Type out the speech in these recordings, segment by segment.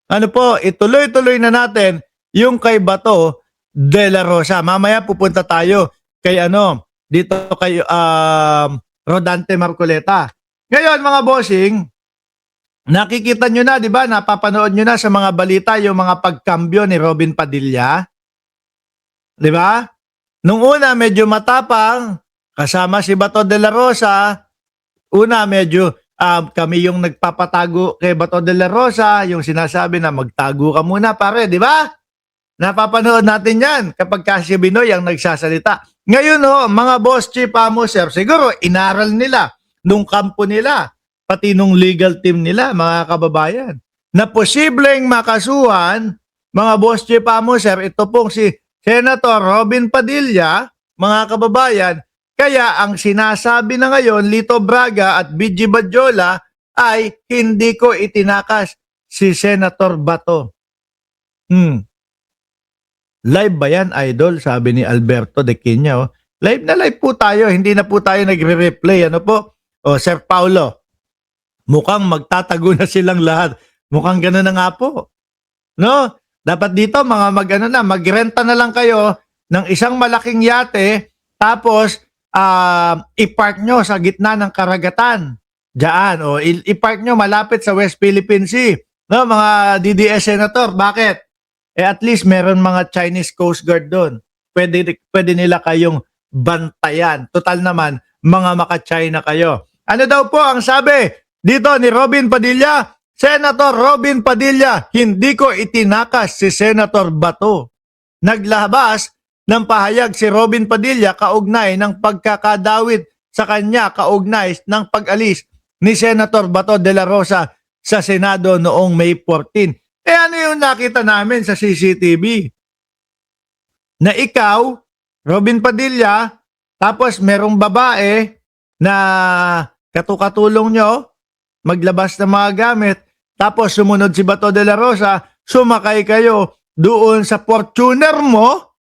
Ano po, ituloy-tuloy na natin yung kay Bato de la Rosa. Mamaya pupunta tayo kay dito kay Rodante Marcoleta. Ngayon mga bossing, nakikita nyo na, di ba? Napapanood nyo na sa mga balita yung mga pagkambyo ni Robin Padilla. Di ba? Nung una, medyo matapang, kasama si Bato de la Rosa. Una, medyo kami yung nagpapatago kay Bato de la Rosa, yung sinasabi na magtago ka muna pare, di ba? Napapanood natin yan kapag Casio Binoy ang nagsasalita. Ngayon mga boss chief sir, siguro inaral nila nung kampo nila, pati nung legal team nila, mga kababayan, na posibleng makasuhan, mga boss chief sir, ito pong si Senator Robin Padilla, mga kababayan. Kaya ang sinasabi na ngayon, Lito Braga at BG Badjola ay hindi ko itinakas si Senator Bato. Live ba yan, idol? Sabi ni Alberto de Quina. Live na live po tayo. Hindi na po tayo nagre-replay. Ano po? Sir Paulo, mukhang magtatago na silang lahat. Mukhang gano'n na nga po. No? Dapat dito, magrenta na lang kayo ng isang malaking yate, tapos i-park nyo sa gitna ng karagatan. Diyan. I-park nyo malapit sa West Philippine Sea. No, mga DDS Senator, bakit? At least meron mga Chinese Coast Guard doon. Pwede nila kayong bantayan. Total naman, mga maka-China kayo. Ano daw po ang sabi dito ni Robin Padilla? Senator Robin Padilla, hindi ko itinakas si Senator Bato. Naglabas ng pahayag si Robin Padilla kaugnay ng pagkakadawit sa kanya kaugnay ng pag-alis ni Senator Bato de la Rosa sa Senado noong May 14. Ano yung nakita namin sa CCTV? Na ikaw, Robin Padilla, tapos merong babae na katukatulong nyo, maglabas ng mga gamit, tapos sumunod si Bato de la Rosa, sumakay kayo doon sa Fortuner mo.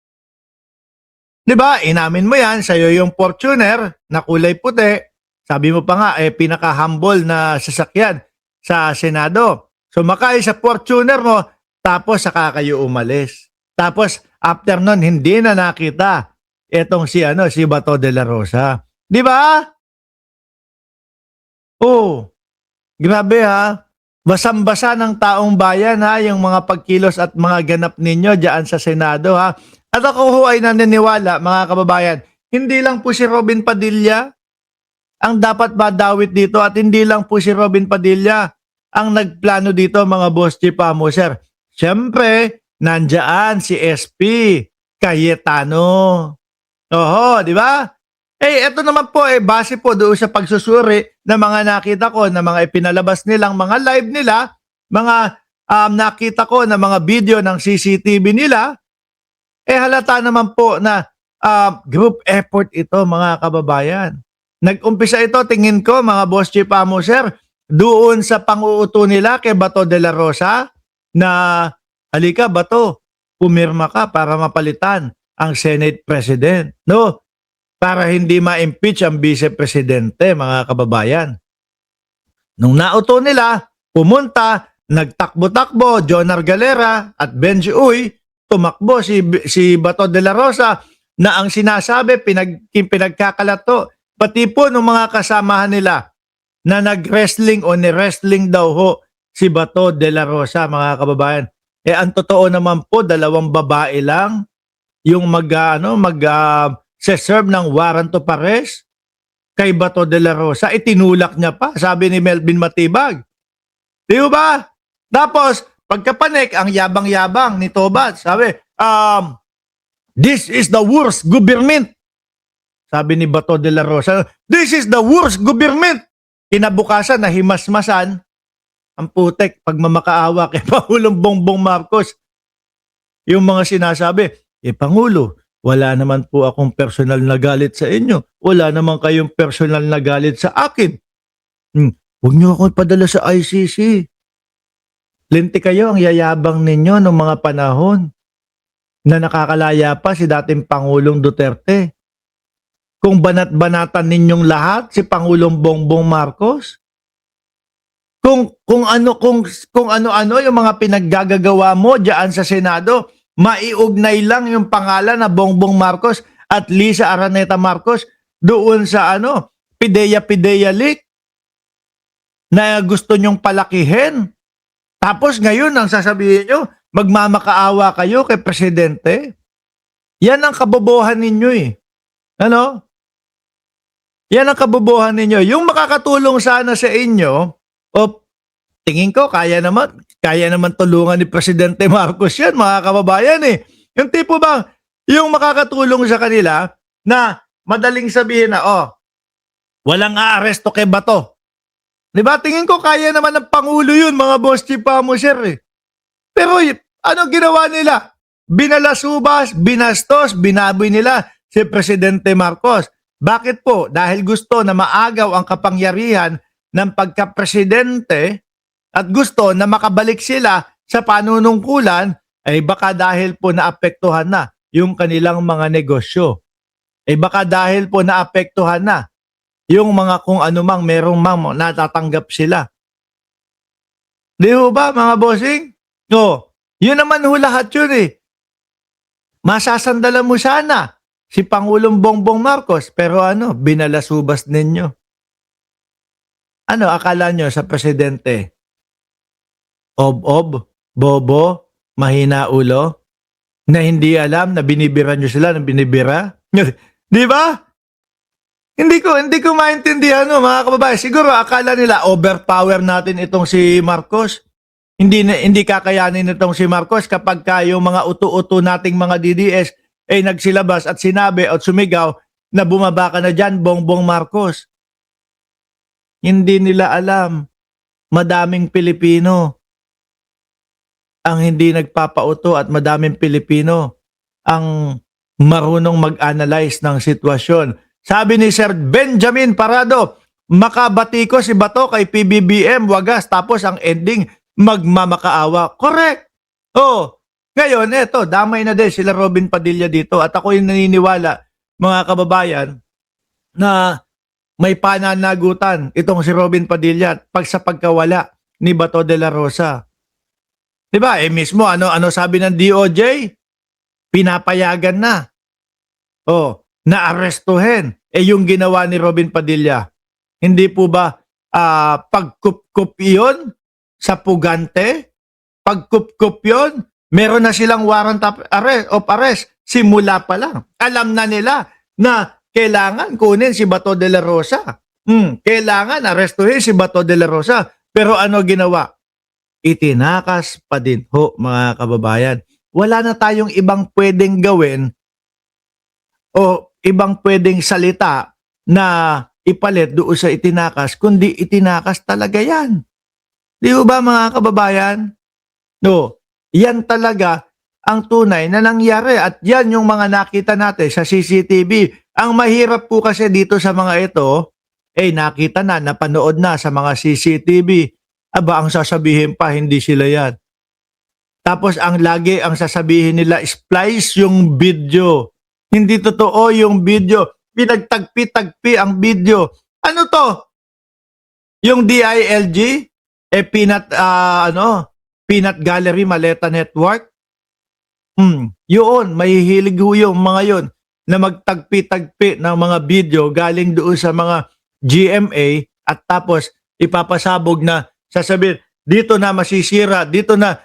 Diba? Inamin mo yan, sa'yo yung Fortuner na kulay puti. Sabi mo pa nga, pinaka-humble na sasakyan sa Senado. Sumakay sa Fortuner mo, tapos saka kayo umalis. Tapos after nun, hindi na nakita etong si Bato de la Rosa. Di ba? Grabe ha. Basang-basa ng taong bayan ha, yung mga pagkilos at mga ganap ninyo diyan sa Senado ha. At ako ay naniniwala, mga kababayan, hindi lang po si Robin Padilla ang dapat madawit dito at hindi lang po si Robin Padilla ang nagplano dito, mga boss chief sir. Siyempre, nandiyan si SP Cayetano. Di ba? Ito naman po, base po doon sa pagsusuri ng mga nakita ko, na mga ipinalabas nilang mga live nila, mga nakita ko na mga video ng CCTV nila, halata naman po na group effort ito, mga kababayan. Nag-umpisa ito, tingin ko, mga boss chief sir, doon sa pang-uuto nila kay Bato de la Rosa na, halika Bato, pumirma ka para mapalitan ang Senate President. No? Para hindi ma-impeach ang Vice Presidente, mga kababayan. Nung nauto nila, pumunta, nagtakbo-takbo, Jonar Galera at Benji Uy, tumakbo si Bato de la Rosa na ang sinasabi, pinagkakalato, pati po ng mga kasamahan nila na nag-wrestling o ni-wrestling daw si Bato de la Rosa, mga kababayan. Ang totoo naman po, 2 babae lang yung serve ng warrant of arrest kay Bato de la Rosa. Itinulak niya pa, sabi ni Melvin Matibag. Di ba? Tapos, pagkapanik, ang yabang-yabang ni Tobat, sabi, this is the worst government. Sabi ni Bato de la Rosa, this is the worst government. Kinabukasan na himasmasan ang putek pagmamakaawa kay Pangulong Bongbong Marcos. Yung mga sinasabi, Pangulo, wala naman po akong personal na galit sa inyo. Wala naman kayong personal na galit sa akin. Huwag niyo akong padala sa ICC. Linti kayo, ang yayabang ninyo noong mga panahon na nakakalaya pa si dating Pangulong Duterte. Kung banat-banatan ninyong lahat si Pangulong Bongbong Marcos, kung ano-ano yung mga pinaggagawa mo diyan sa Senado, maiugnay lang yung pangalan na Bongbong Marcos at Lisa Araneta Marcos doon sa PIDEA leak na gusto nyong palakihin. Tapos ngayon ang sasabihin nyo, magmamakaawa kayo kay presidente. Yan ang kabobohan ninyo eh. Ano? Yan ang kabobohan ninyo. Yung makakatulong sana sa inyo, o tingin ko kaya naman tulungan ni Presidente Marcos yan, mga kababayan eh. Yung tipo ba, yung makakatulong sa kanila na madaling sabihin na, walang aaresto kay Bato. Diba? Tingin ko kaya naman ng Pangulo yun, mga boss chief pamuser eh. Pero ano ginawa nila? Binalasubas, binastos, binaboy nila si Presidente Marcos. Bakit po? Dahil gusto na maagaw ang kapangyarihan ng pagka-presidente at gusto na makabalik sila sa panunungkulan, ay baka dahil po naapektuhan na yung kanilang mga negosyo. Ay baka dahil po naapektuhan na yung mga kung ano mang merong natatanggap sila. Di ho ba mga bossing? Yun naman ho lahat yun eh. Masasandalan mo sana si Pangulong Bongbong Marcos pero binalasubas ninyo. Ano akala nyo sa presidente? Ob-ob, bobo, mahina ulo, na hindi alam na binibira nyo sila ng binibira? Di ba? Hindi ko maintindihan mga kababayan. Siguro akala nila overpower natin itong si Marcos. Hindi kakayanin itong si Marcos kapag yung mga uto-uto nating mga DDS ay nagsilabas at sinabi at sumigaw na bumaba ka na dyan, Bongbong Marcos. Hindi nila alam. Madaming Pilipino ang hindi nagpapauto at madaming Pilipino ang marunong mag-analyze ng sitwasyon. Sabi ni Sir Benjamin Parado, makabati ko si Bato kay PBBM, wagas, tapos ang ending, magmamakaawa. Correct! Ngayon, damay na din sila Robin Padilla dito at ako yung naniniwala, mga kababayan, na may pananagutan itong si Robin Padilla pag sa pagkawala ni Bato de la Rosa. Diba? Mismo, ano sabi ng DOJ? Pinapayagan na. Naarestuhin. Yung ginawa ni Robin Padilla. Hindi po ba pagkup-kup yun sa pugante? Pagkup-kup yun? Meron na silang warrant of arrest. Simula pa lang. Alam na nila na kailangan kunin si Bato de la Rosa. Kailangan arestuhin si Bato de la Rosa. Pero ano ginawa? Itinakas pa din ho, mga kababayan. Wala na tayong ibang pwedeng gawin o ibang pwedeng salita na ipalit doon sa itinakas, kundi itinakas talaga yan. Di ba mga kababayan? Yan talaga ang tunay na nangyari at yan yung mga nakita natin sa CCTV. Ang mahirap po kasi dito sa mga ito, nakita na, napanood na sa mga CCTV. Aba, ang sasabihin pa, hindi sila yan. Tapos ang sasabihin nila, splice yung video. Hindi totoo yung video. Pinagtagpi-tagpi ang video. Ano to? Yung DILG? Peanut Gallery Maleta Network? Yun, mahihilig ho yung mga yun na magtagpi-tagpi ng mga video galing doon sa mga GMA at tapos ipapasabog na sasabihin, dito na masisira, dito na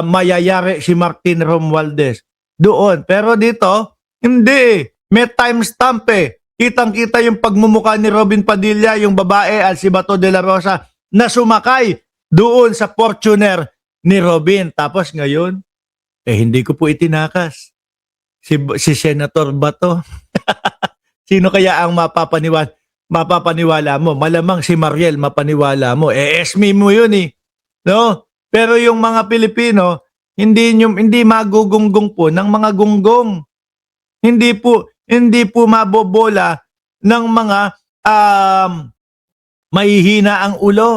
mayayari si Martin Romualdez. Doon. Pero dito, hindi. May timestamp eh. Kitang-kita yung pagmumukha ni Robin Padilla, yung babae at si Bato de la Rosa na sumakay doon sa Fortuner ni Robin. Tapos ngayon, hindi ko po itinakas. Si Senator Bato. Sino kaya ang mapapaniwala mo? Malamang si Mariel mapaniwala mo. SME mo yun eh. No? Pero yung mga Pilipino, hindi magugunggong po ng mga gunggong. Hindi po mabobola ng mga mahihina ang ulo.